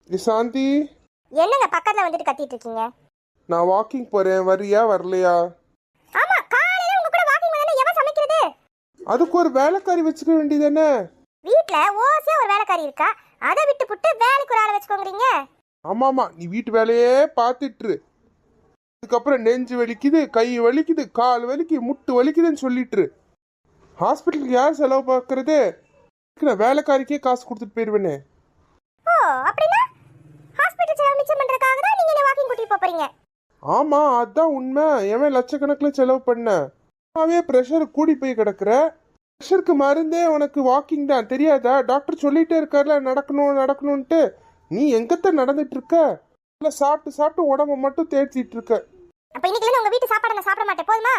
சாந்தி, என்னங்க பக்கத்துல வந்துட்டு கத்திட்டு இருக்கீங்க? நான் வாக்கிங் போறேன், வரியா வரலையா? ஆமா, காலையில உங்க கூட வாக்கிங் வந்தா எவன் சமைக்கிறது? அதுக்கு ஒரு வேலைக்காரி வச்சுக்க வேண்டியதானே? வீட்ல ஓசியா ஒரு வேலைக்காரி இருக்கா, அதை விட்டு புட்டு வேலைக்கு ஒரு ஆளை வச்சுக்கோங்கறீங்க. ஆமாமா, நீ வீட்டு வேலையே பார்த்துட்டு அதுக்கப்புறம் நெஞ்சு வலிக்குது, கை வலிக்குது, கால் வலிக்குது, முட்டு வலிக்குதுன்னு சொல்லிட்டு ஹாஸ்பிட்டலுக்கு யார் செலவு பார்க்கறது? நான் வேலைக்காரிக்கே காசு கொடுத்துட்டு போயிருவேனே. ஓ, அப்படின்னா ஹாஸ்பிட்டல் செலவு மிச்சம் பண்றதுக்காக தான் நீங்க என்ன வாக்கிங் கூட்டிட்டு போறீங்க? ஆமா, அதான் உண்மை. எவன் லட்சக்கணக்கில் செலவு பண்ண அவே ப்ரெஷர் கூடி போய் கிடக்குற. ப்ரெஷருக்கு மருந்தே உனக்கு வாக்கிங் தான், தெரியாதா? டாக்டர் சொல்லிட்டே இருக்கார்ல நடக்கணும் நடக்கணும்ட்டு. நீ எங்கத்த நடந்துட்டு இருக்க? இல்லை சாப்பிட்டு சாப்பிட்டு உடம்ப மட்டும் தேய்ச்சிட்டு இருக்க. அப்ப இன்னைக்கு உங்க வீட்டு சாப்பாடு நான் சாப்பிட மாட்டேன், போதுமா?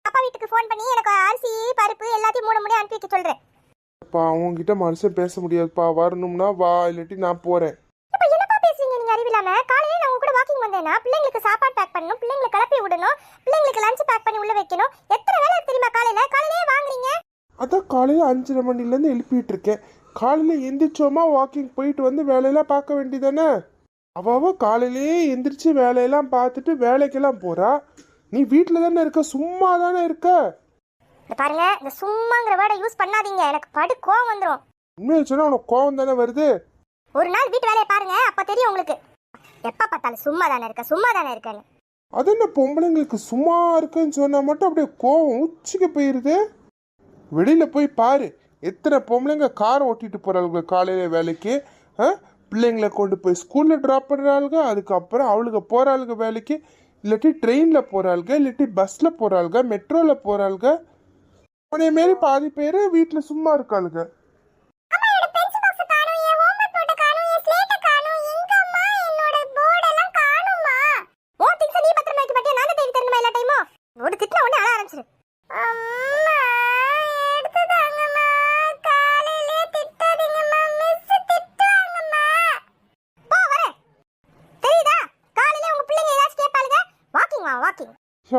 அப்பா வீட்டுக்கு ஃபோன் பண்ணி எனக்கு அரிசி பருப்பு எல்லாத்தையும் மூணு மூணு அனுப்பி வைக்க சொல்றேன். அப்பா, அவங்ககிட்ட மனுஷன் பேச முடியாதுப்பா. வரணும்னா வா, இல்லாட்டி நான் போறேன். அப்ப என்னப்பா பேசுறீங்க நீங்க? அறிவில்லாம காலையில நான் உங்க கூட வாக்கிங் வந்தேனா பிள்ளைங்களுக்கு சாப்பாடு பேக் பண்ணணும், பிள்ளைங்களை கிளப்பி விடணும், பிள்ளைங்களுக்கு லஞ்ச் பேக் பண்ணி உள்ள வைக்கணும். எத்தனை வேலை தெரியுமா? காலையிலே வாங்குறீங்க. அதான் காலையில 5:30 மணிலேருந்து எழுப்பிட்டு இருக்கேன். காலையில எந்திரிச்சோமா வாக்கிங் போயிட்டு வந்து வேலையெல்லாம் பார்க்க வேண்டியதானே? அவ காலையிலேயே எந்திரிச்சு வேலையெல்லாம் பார்த்துட்டு வேலைக்கெல்லாம் போறா. நீ வீட்டில் தானே இருக்க, சும்மா தானே இருக்க. பாருங்க, இந்த சும்மாங்கிற வேர்டை யூஸ் பண்ணாதீங்க, எனக்கு படு கோவம் வந்துடும். உண்மையை சொன்னா உனக்கு கோவம் தானே வருது? ஒரு நாள் வீட்டு வேலையை பாருங்க, அப்ப தெரியும் உங்களுக்கு. எப்ப பார்த்தாலும் சும்மா தானே இருக்கேன்னு. அது என்ன பொம்பளைங்களுக்கு சும்மா இருக்குன்னு சொன்னா மட்டும் அப்படியே கோவம் உச்சிக்கு போயிருது? வெளியில போய் பாரு, எத்தனை பொம்பளைங்க கார் ஓட்டிட்டு போறாளுங்க காலையில வேலைக்கு. பிள்ளைங்களை கொண்டு போய் ஸ்கூல்ல ட்ராப் பண்ணுறாளுங்க, அதுக்கப்புறம் அவளுங்க போறாளுங்க வேலைக்கு. இல்லாட்டி ட்ரெயின்ல போறாளுங்க, இல்லாட்டி பஸ்ல போறாளுங்க, மெட்ரோல போறாளுங்க. உனைய மாரி பாதி பேர் வீட்டில் சும்மா இருக்காளுங்க.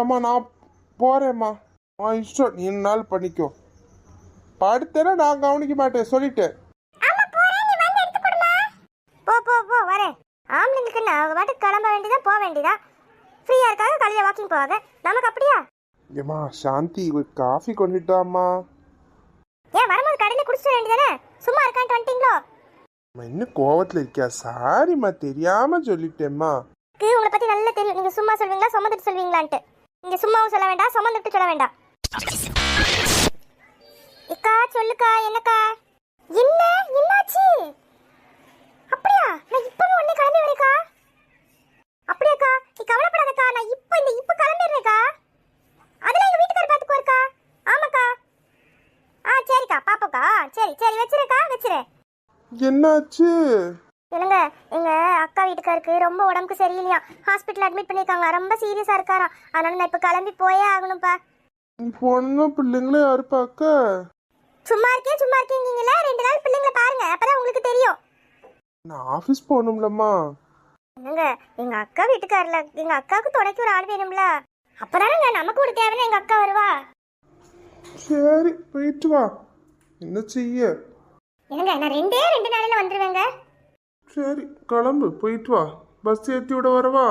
அம்மா, நான் போறேம்மா. இஷ்டம், நீ என்னால் பண்ணிக்கோ. படுத்தேன்னா நான் கவனிக்க மாட்டேன், சொல்லிட்டேன். ஆம்பளைங்களுக்கு நான் வாட்டுக்கு கிளம்ப வேண்டியதான், போக வேண்டியதா. ஃப்ரீயா இருக்காங்க, காலையில வாக்கிங் போவாங்க. நமக்கு அப்படியா? ஏமா சாந்தி, ஒரு காஃபி கொண்டுட்டாமா. ஏன் வரும்போது கடையில குடிச்சிட வேண்டியதானே? சும்மா இருக்கான்ட்டு வந்துட்டீங்களோ? இன்னும் கோவத்துல இருக்கியா? சாரிம்மா, தெரியாம சொல்லிட்டேம்மா. உங்களை பத்தி நல்லா தெரியும், நீங்க சும்மா சொல்வீங்களா சுமந்துட்டு சொல்வீங்களான்ட்டு. நீங்க சும்மாவும் சொல்ல வேண்டாம், சுமந்துட்டு சொல்ல வேண்டாம். அக்கா சொல்லுக்கா. என்னக்கா? என்னாச்சு? அப்படியா? நான் இப்பவே உடனே கிளம்பி வரேக்கா. அப்படியாக்கா? நீ கவலைப்படாதக்கா, நான் இப்ப கிளம்பிடுறேக்கா. அதெல்லாம் எங்க வீட்டுக்காரர் பார்த்துக்குவாருக்கா. ஆமாக்கா. சரிக்கா, பாப்போக்கா. சரி வச்சிரு. என்னாச்சு? இல்லைங்க, எங்க அக்கா வீட்டுக்காருக்கு ரொம்ப உடம்புக்கு சரியில்லையா, ஹாஸ்பிட்டல் அட்மிட் பண்ணிருக்காங்க. ரொம்ப சீரியஸா இருக்காராம். அதனால நான் இப்ப கிளம்பி போயே ஆகணும்ப்பா. பொண்ணு பிள்ளைங்களே யாரு பார்க்க? சும்மா இருக்கீங்களா? 2 நாள் பிள்ளைங்களை பாருங்க, அப்பதான் உங்களுக்கு தெரியும். நான் ஆபீஸ் போகணும்லம்மா. என்னங்க, எங்க அக்கா வீட்டுக்காரல, எங்க அக்காவுக்கு துணைக்கு ஒரு ஆள் வேணும்ல. அப்பதானங்க நமக்கு ஒரு தேவைன்னு எங்க அக்கா வருவா. சரி, போயிட்டு வா. என்ன செய்ய? என்னங்க, நான் 2 நாளையில வந்துருவேங்க. சரி, கிளம்பு, போயிட்டு வா. பஸ் ஏற்றி விட வரவா?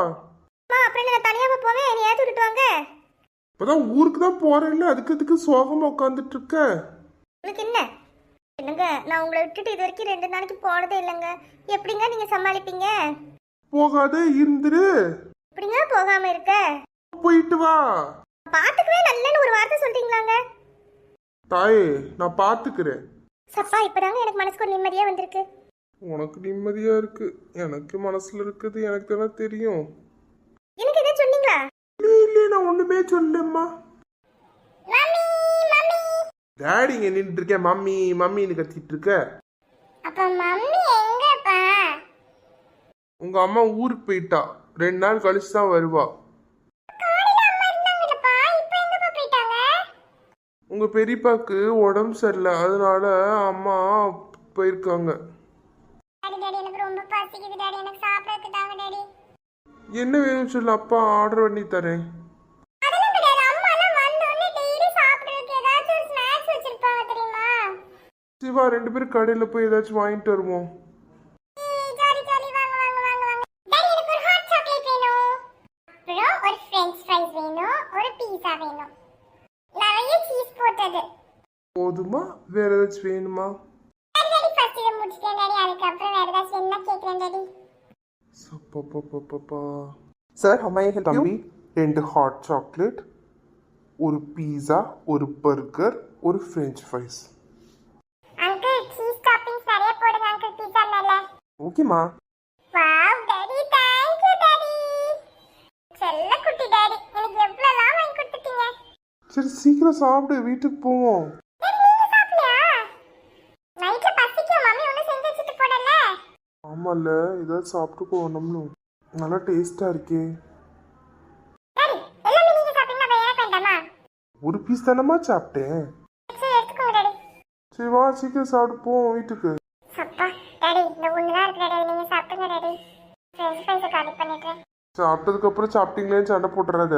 அப்புறம் நான் தனியாக போவேன், நீ ஏற்றி விட்டுட்டு வாங்க. இப்போதான் ஊருக்கு தான் போறேன்ல, அதுக்கு சோகமா உட்காந்துட்டு இருக்க. உங்களுக்கு என்னங்க, நான் உங்களை விட்டுட்டு இது வரைக்கும் 2 நாளைக்கு போனதே இல்லைங்க. எப்படிங்க நீங்க சமாளிப்பீங்க? போகாத, இருந்துரு. எப்படிங்க போகாம இருக்க? போயிட்டு வா. பாத்துக்கவே நல்லன்னு ஒரு வார்த்தை சொல்றீங்களாங்க? தாயே, நான் பாத்துக்கிறேன். சப்பா, இப்பதாங்க எனக்கு மனசுக்கு ஒரு நிம்மதியா வந்திருக்கு. உனக்கு நிம்மதியா இருக்கு, எனக்கு மனசுல இருக்குது எனக்கு தானே தெரியும். எனக்கு எதை சொன்னீங்களா? இல்ல, நான் ஒண்ணுமே சொல்லம்மா. டாடி இங்க நின்றுட்டு இருக்கேன், மம்மின்னு கத்திட்டு இருக்க. அப்ப மம்மி எங்கப்பா? உங்க அம்மா ஊருக்கு போயிட்டா, 2 நாள் கழிச்சு தான் வருவா. உங்க பெரியப்பாக்கு உடம்பு சரியில்லை, அதனால அம்மா போயிருக்காங்க. என்ன வேணும் சொல்லு, அப்பா ஆர்டர் பண்ணி தரேன். சிவா 2 பேரும் கடையில் போய் ஏதாச்சும் வாங்கிட்டு வருவோம். போதுமா வேற ஏதாச்சும் வேணுமா? ஃபர்ஸ்ட் இதை முடிச்சிட்டேன் டாடி, அதுக்கப்புறம் வேற ஏதாச்சும் என்ன கேட்குறேன் டாடி. சப்பப்பப்பப்பா. Sir how may I help you? தம்பி 2 ஹாட் சாக்லேட், ஒரு பீஸா, ஒரு பர்கர், ஒரு French fries. Uncle cheese toppings நிறைய போடுங்க அங்கிள் பீஸா மேல. ஓகேம்மா. Wow daddy, thank you daddy. செல்ல குட்டி டாடி, எனக்கு எவ்வளவுலாம் வாங்கி கொடுத்துட்டீங்க. சரி சீக்கிரம் சாப்பிடு, வீட்டுக்கு போவோம். டாடி நீங்க சாப்பிடலையா? நைட்ல பசிக்கும், மம்மி ஒண்ணு செஞ்சு வச்சுட்டு போடல. ஆமால, ஏதாவது சாப்பிட்டுக்கோ நம்மளும். நல்லா டேஸ்டா இருக்கே. டாடி எல்லாமே நீங்க சாப்பிட்டீங்க, அப்ப எனக்கு வேண்டாமா? ஒரு பீஸ் தானமா சாப்பிட்டேன். சரி எடுத்துக்கோங்க டாடி. சரி வா சீக்கிரம் சாப்பிட்டு போவோம் வீட்டுக்கு. அப்பா டாடி இந்த ஒண்ணுதான் இருக்கு டாடி, நீங்க சாப்பிடுங்க டாடி. ஃப்ரெஞ்ச் ஃப்ரைஸ் காலி பண்ணிட்டேன். சாப்பிட்டதுக்கு அப்புறம் சாப்பிட்டீங்களேன்னு சண்டை போட்டுறாத.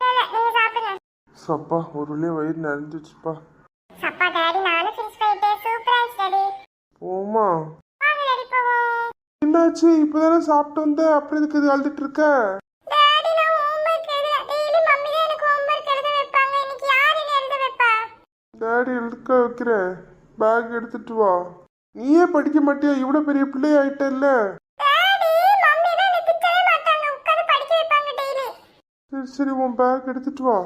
இல்ல நீங்க சாப்பிடுங்க. சப்பா ஒரு வழியா வயிறு நிறைஞ்சிச்சுப்பா. அப்பா டாடி நானும் ஃப்ரெஞ்ச் ஃப்ரைஸ் சூப்பரா இருந்துச்சு டாடி. போமா. வாங்க டாடி போவோம். என்னாச்சு? இப்பதானே சாப்பிட்டு வந்த, அப்புறம் இதுக்கு இது அழுதுட்டு இருக்க? டாடி நான் ஹோம்வொர்க் எழுதல. டெய்லி மம்மி தான் எனக்கு ஹோம்வொர்க் எழுத வைப்பாங்க. இன்னைக்கு யார் என்ன எழுத வைப்பா? டாடி எழுதுக்க வைக்கிறேன், பேக் எடுத்துட்டு வா. நீயே படிக்க மாட்டியா? இவ்வளவு பெரிய பிள்ளை ஆயிட்டல்ல. டாடி மம்மி தான் எனக்கு திட்டவே மாட்டாங்க, உட்கார்ந்து படிக்க வைப்பாங்க டெய்லி. சரி சரி உன் பேக் எடுத்துட்டு வா.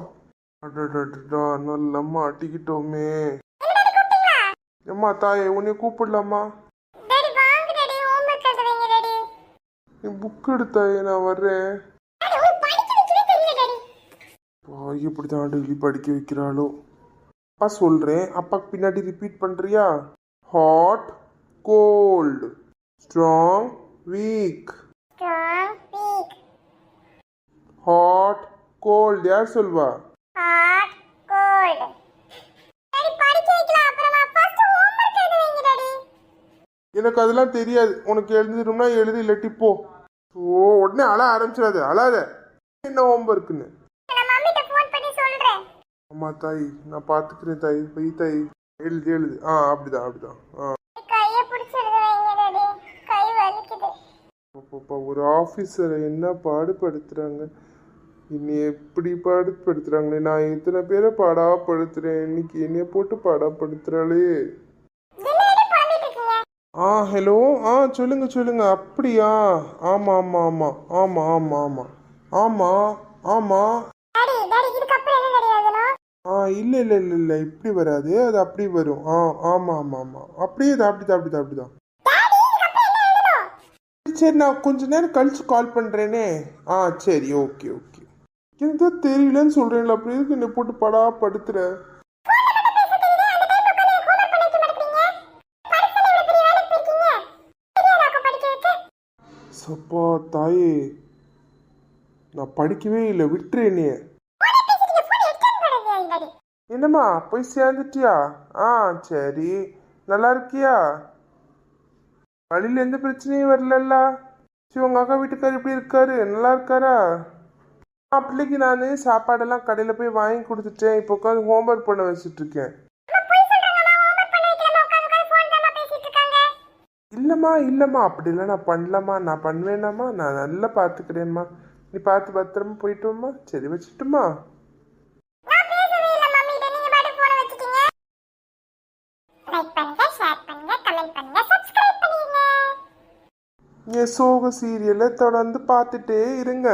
அடடடடா நல்ல மாட்டிக்கிட்டோமே. என்ன டாடி கூப்பிட்டீங்களா? அம்மா தாயே உன்னை கூப்பிடலாமா? டாடி வாங்க டாடி ஹோம்வொர்க் எழுத வைங்க டாடி. நீ புக் எடுத்தாயே, நான் வர்றேன். டாடி உங்களுக்கு படிக்க வைக்கவே தெரியல டாடி. இப்படி தான் டெய்லி படிக்க வைக்கிறாளோ. அப்பா சொல்றேன், அப்பாக்கு பின்னாடி ரிப்பீட் பண்றியா? Hot cold strong weak. Strong weak. Hot cold யார் சொல்வா? Hot gold. டாடி படிக்க வைக்கலாம், அப்புறமா ஃபர்ஸ்ட் ஹோம்வொர்க் எழுத வைங்க டாடி. எனக்கு அதெல்லாம் தெரியாது. உனக்கு எழுதிடும்னா எழுதி, இல்லாட்டி போ. ஓ உடனே அழ ஆரம்பிச்சிடாத, அழாத. என்ன ஹோம்ஒர்க்குன்னு நான் மம்மிட்ட ஃபோன் பண்ணி சொல்றேன். அம்மா தாய் நான் பார்த்துக்கிறேன் தாய், போய் தாய் எழுது எழுது. அப்படிதான் அப்படிதான். கையை பிடிச்சி எழுத வைங்க டாடி, கை வலிக்குது. அப்பப்பா ஒரு ஆஃபீஸரை என்ன பாடுபடுத்துறாங்க, என்னை எப்படி பாடுபடுத்துறாங்களே. நான் எத்தனை பேரை பாடாப்படுத்துறேன், இன்னைக்கு என்னைய போட்டு பாடாப்படுத்துறாளே. என்ன டாடி பண்ணிட்டு இருக்கீங்க? ஹலோ. சொல்லுங்க சொல்லுங்க. அப்படியா? ஆமா ஆமா ஆமா ஆமா ஆமா ஆமா ஆமா ஆமா. டாடி டாடி இதுக்கு அப்புறம் என்ன டாடி எழுதணும்? இல்ல இல்ல இல்ல இல்ல இப்படி வராது, அது அப்படி வரும். ஆமா ஆமா ஆமா அப்படியே தான், அப்படிதான் அப்படிதான் அப்படிதான். டாடி இதுக்கு அப்புறம் என்ன எழுதணும்? சரி நான் கொஞ்ச நேரம் கழிச்சு கால் பண்றேனே. சரி ஓகே ஓகே. எனக்கு தான் தெரியலன்னு சொல்றேன்ல, அப்படி எதுக்கு என்னை போட்டு படுத்துற? சப்பா தாயே, நான் படிக்கவே இல்லை, விட்டுறேனே. என்னம்மா போய் சேர்ந்துட்டியா? சரி. நல்லா இருக்கியா? வழியில எந்த பிரச்சனையும் வரலல்ல? சரி உங்க அக்கா வீட்டுக்காரர் எப்படி இருக்காரு? நல்லா இருக்காரா? பிள்ளைக்கு நான் சாப்பாடெல்லாம் கடையில் போய் வாங்கி கொடுத்துட்டேன். இப்போ உட்காந்து ஹோம்ஒர்க் பண்ண வச்சுட்டு இருக்கேன். இல்லைம்மா இல்லைம்மா அப்படிலாம் நான் பண்ணலம்மா, நான் பண்ணுவேனாம்மா, நான் நல்லா பார்த்துக்கிறேன்ம்மா. நீ பார்த்து பத்திரமா போயிட்டோம்மா. சரி வச்சுட்டுமா? என் சோக சீரியலை தொடர்ந்து பார்த்துட்டே இருங்க.